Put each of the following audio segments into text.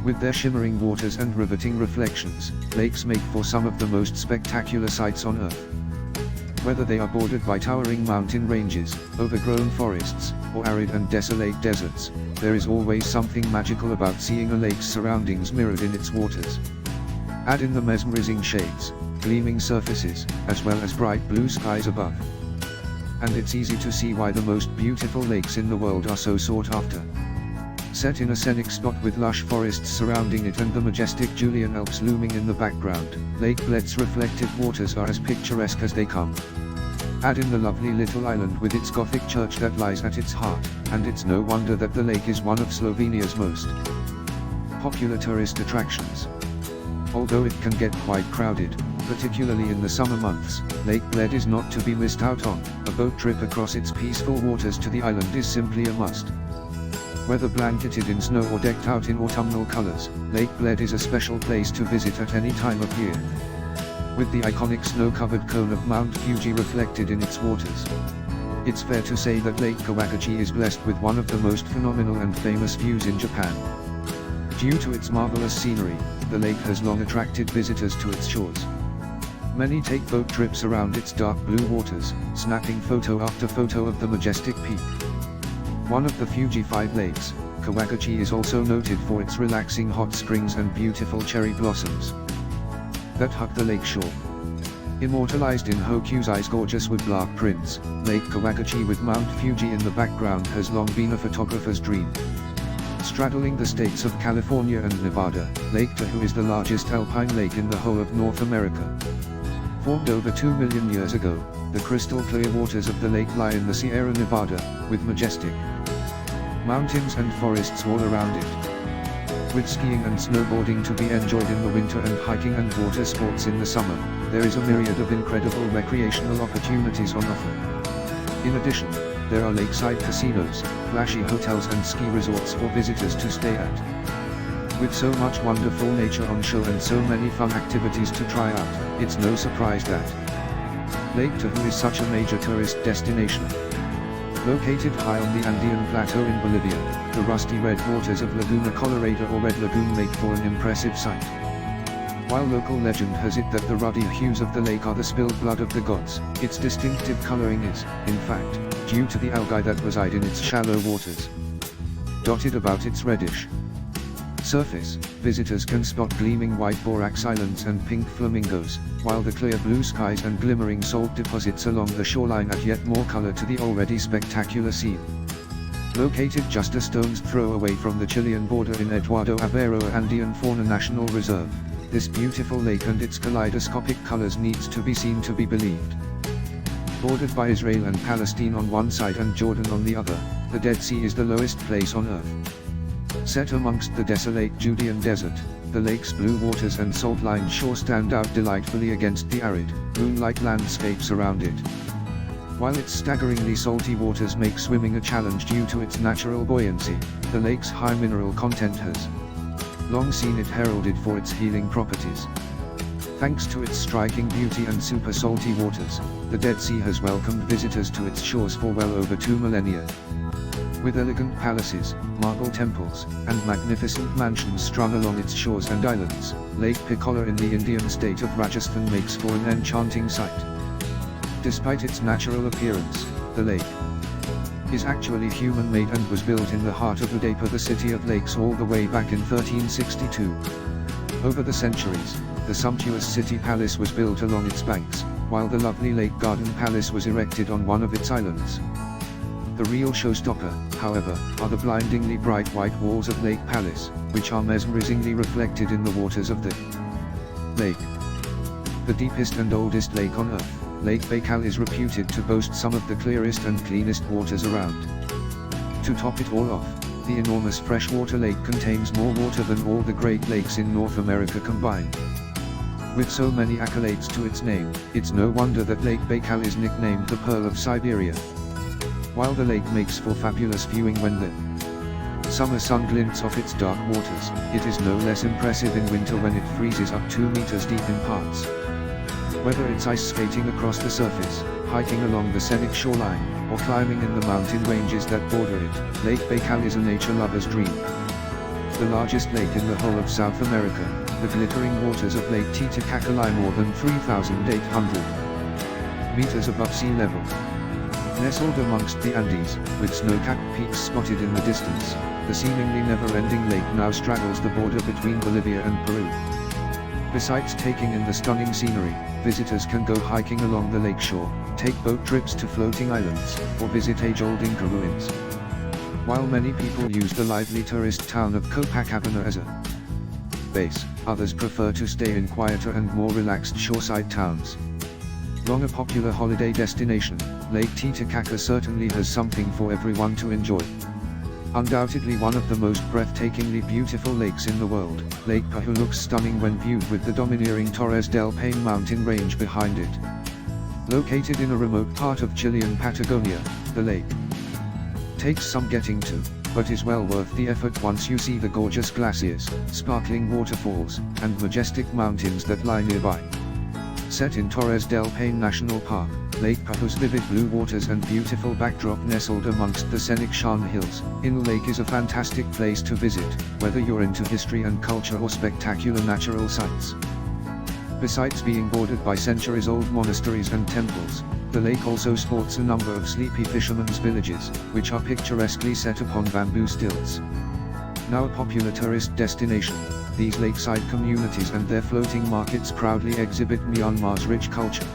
With their shimmering waters and riveting reflections, lakes make for some of the most spectacular sights on Earth. Whether they are bordered by towering mountain ranges, overgrown forests, or arid and desolate deserts, there is always something magical about seeing a lake's surroundings mirrored in its waters. Add in the mesmerizing shades, gleaming surfaces, as well as bright blue skies above, and it's easy to see why the most beautiful lakes in the world are so sought after. Set in a scenic spot with lush forests surrounding it and the majestic Julian Alps looming in the background, Lake Bled's reflective waters are as picturesque as they come. Add in the lovely little island with its Gothic church that lies at its heart, and it's no wonder that the lake is one of Slovenia's most popular tourist attractions. Although it can get quite crowded, particularly in the summer months, Lake Bled is not to be missed out on. A boat trip across its peaceful waters to the island is simply a must. Whether blanketed in snow or decked out in autumnal colors, Lake Bled is a special place to visit at any time of year. With the iconic snow-covered cone of Mount Fuji reflected in its waters, it's fair to say that Lake Kawakachi is blessed with one of the most phenomenal and famous views in Japan. Due to its marvelous scenery, the lake has long attracted visitors to its shores. Many take boat trips around its dark blue waters, snapping photo after photo of the majestic peak. One of the Fuji 5 lakes, Kawakachi is also noted for its relaxing hot springs and beautiful cherry blossoms that hug the lake shore. Immortalized in Hokusai's gorgeous woodblock prints, Lake Kawakachi with Mount Fuji in the background has long been a photographer's dream. Straddling the states of California and Nevada, Lake Tahoe is the largest alpine lake in the whole of North America. Formed over 2 million years ago, the crystal clear waters of the lake lie in the Sierra Nevada, with majestic mountains and forests all around it. With skiing and snowboarding to be enjoyed in the winter and hiking and water sports in the summer, there is a myriad of incredible recreational opportunities on offer. In addition, there are lakeside casinos, flashy hotels and ski resorts for visitors to stay at. With so much wonderful nature on show and so many fun activities to try out, it's no surprise that Lake Tahoe is such a major tourist destination. Located high on the Andean Plateau in Bolivia, the rusty red waters of Laguna Colorada or Red Lagoon make for an impressive sight. While local legend has it that the ruddy hues of the lake are the spilled blood of the gods, its distinctive coloring is, in fact, due to the algae that reside in its shallow waters. Dotted about its reddish surface, visitors can spot gleaming white borax islands and pink flamingos, while the clear blue skies and glimmering salt deposits along the shoreline add yet more color to the already spectacular scene. Located just a stone's throw away from the Chilean border in Eduardo Avero Andean Fauna National Reserve, this beautiful lake and its kaleidoscopic colors needs to be seen to be believed. Bordered by Israel and Palestine on one side and Jordan on the other, the Dead Sea is the lowest place on earth. Set amongst the desolate Judean desert, the lake's blue waters and salt-lined shore stand out delightfully against the arid, moonlight landscapes around it. While its staggeringly salty waters make swimming a challenge due to its natural buoyancy, the lake's high mineral content has long seen it heralded for its healing properties. Thanks to its striking beauty and super salty waters, the Dead Sea has welcomed visitors to its shores for well over 2 millennia. With elegant palaces, marble temples, and magnificent mansions strung along its shores and islands, Lake Pichola in the Indian state of Rajasthan makes for an enchanting sight. Despite its natural appearance, the lake is actually human-made and was built in the heart of Udaipur, the city of lakes, all the way back in 1362. Over the centuries, the sumptuous city palace was built along its banks, while the lovely lake garden palace was erected on one of its islands. The real showstopper, however, are the blindingly bright white walls of Lake Palace, which are mesmerizingly reflected in the waters of the lake. The deepest and oldest lake on Earth, Lake Baikal is reputed to boast some of the clearest and cleanest waters around. To top it all off, the enormous freshwater lake contains more water than all the Great Lakes in North America combined. With so many accolades to its name, it's no wonder that Lake Baikal is nicknamed the Pearl of Siberia. While the lake makes for fabulous viewing when the summer sun glints off its dark waters, it is no less impressive in winter when it freezes up 2 meters deep in parts. Whether it's ice skating across the surface, hiking along the scenic shoreline, or climbing in the mountain ranges that border it, Lake Baikal is a nature lover's dream. the largest lake in the whole of South America, the glittering waters of Lake Titicaca lie more than 3,800 meters above sea level. Nestled amongst the Andes, with snow-capped peaks spotted in the distance, the seemingly never-ending lake now straddles the border between Bolivia and Peru. Besides taking in the stunning scenery, visitors can go hiking along the lakeshore, take boat trips to floating islands, or visit age-old Inca ruins. While many people use the lively tourist town of Copacabana as a base, others prefer to stay in quieter and more relaxed shoreside towns. Long a popular holiday destination, Lake Titicaca certainly has something for everyone to enjoy. Undoubtedly one of the most breathtakingly beautiful lakes in the world, Lake Paju looks stunning when viewed with the domineering Torres del Paine mountain range behind it. Located in a remote part of Chilean Patagonia, the lake takes some getting to, but is well worth the effort once you see the gorgeous glaciers, sparkling waterfalls, and majestic mountains that lie nearby. Set in Torres del Paine National Park, Lake Paju's vivid blue waters and beautiful backdrop nestled amongst the scenic Shan Hills, Innu Lake is a fantastic place to visit, whether you're into history and culture or spectacular natural sights. Besides being bordered by centuries-old monasteries and temples, the lake also sports a number of sleepy fishermen's villages, which are picturesquely set upon bamboo stilts. Now a popular tourist destination, these lakeside communities and their floating markets proudly exhibit Myanmar's rich culture.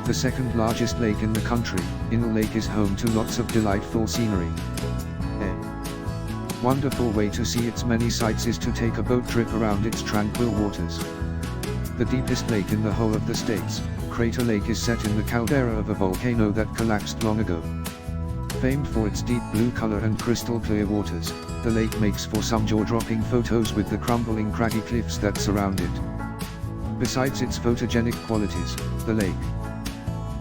The second largest lake in the country, Innu Lake is home to lots of delightful scenery. A wonderful way to see its many sights is to take a boat trip around its tranquil waters. The deepest lake in the whole of the states, Crater Lake is set in the caldera of a volcano that collapsed long ago. Famed for its deep blue color and crystal clear waters, the lake makes for some jaw-dropping photos with the crumbling craggy cliffs that surround it. Besides its photogenic qualities, the lake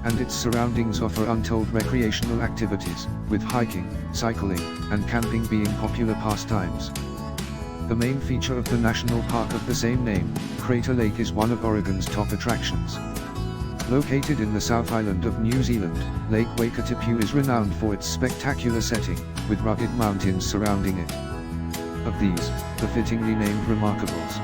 and its surroundings offer untold recreational activities, with hiking, cycling, and camping being popular pastimes. The main feature of the national park of the same name, Crater Lake, is one of Oregon's top attractions. Located in the South Island of New Zealand, Lake Wakatipu is renowned for its spectacular setting, with rugged mountains surrounding it. Of these, the fittingly named Remarkables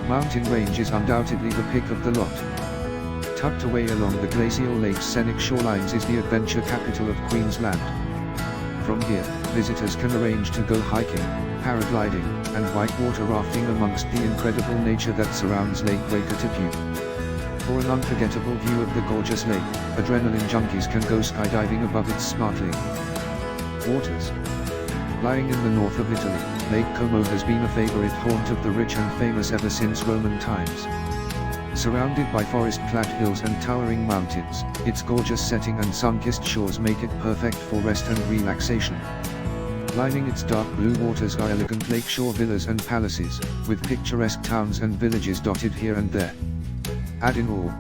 mountain range is undoubtedly the pick of the lot. Tucked away along the glacial lake's scenic shorelines is the adventure capital of Queensland. From here, visitors can arrange to go hiking, paragliding, and whitewater rafting amongst the incredible nature that surrounds Lake Wakatipu. For an unforgettable view of the gorgeous lake, adrenaline junkies can go skydiving above its sparkling waters. Lying in the north of Italy, Lake Como has been a favorite haunt of the rich and famous ever since Roman times. Surrounded by forest-clad hills and towering mountains, its gorgeous setting and sun-kissed shores make it perfect for rest and relaxation. Lining its dark blue waters are elegant lakeshore villas and palaces, with picturesque towns and villages dotted here and there. Add in all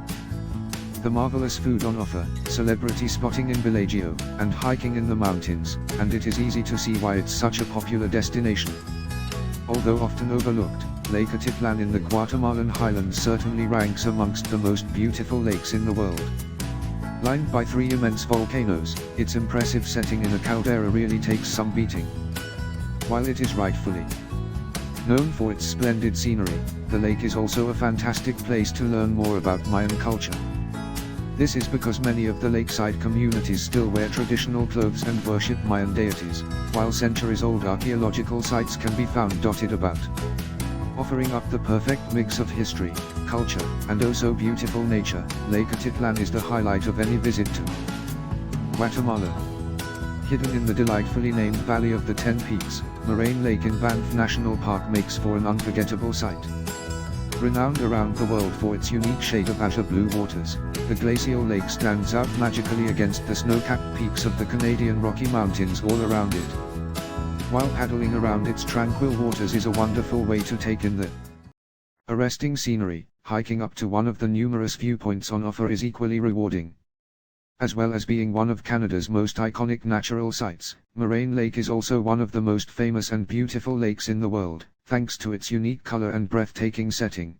the marvelous food on offer, celebrity spotting in Bellagio, and hiking in the mountains, and it is easy to see why it's such a popular destination. Although often overlooked, Lake Atitlan in the Guatemalan highlands certainly ranks amongst the most beautiful lakes in the world. Lined by three immense volcanoes, its impressive setting in a caldera really takes some beating. While it is rightfully known for its splendid scenery, the lake is also a fantastic place to learn more about Mayan culture. This is because many of the lakeside communities still wear traditional clothes and worship Mayan deities, while centuries-old archaeological sites can be found dotted about. Offering up the perfect mix of history, culture, and oh so beautiful nature, Lake Atitlan is the highlight of any visit to Guatemala. Hidden in the delightfully named Valley of the Ten Peaks, Moraine Lake in Banff National Park makes for an unforgettable sight. Renowned around the world for its unique shade of azure blue waters, the glacial lake stands out magically against the snow-capped peaks of the Canadian Rocky Mountains all around it. While paddling around its tranquil waters is a wonderful way to take in the arresting scenery, hiking up to one of the numerous viewpoints on offer is equally rewarding. As well as being one of Canada's most iconic natural sights, Moraine Lake is also one of the most famous and beautiful lakes in the world, thanks to its unique color and breathtaking setting.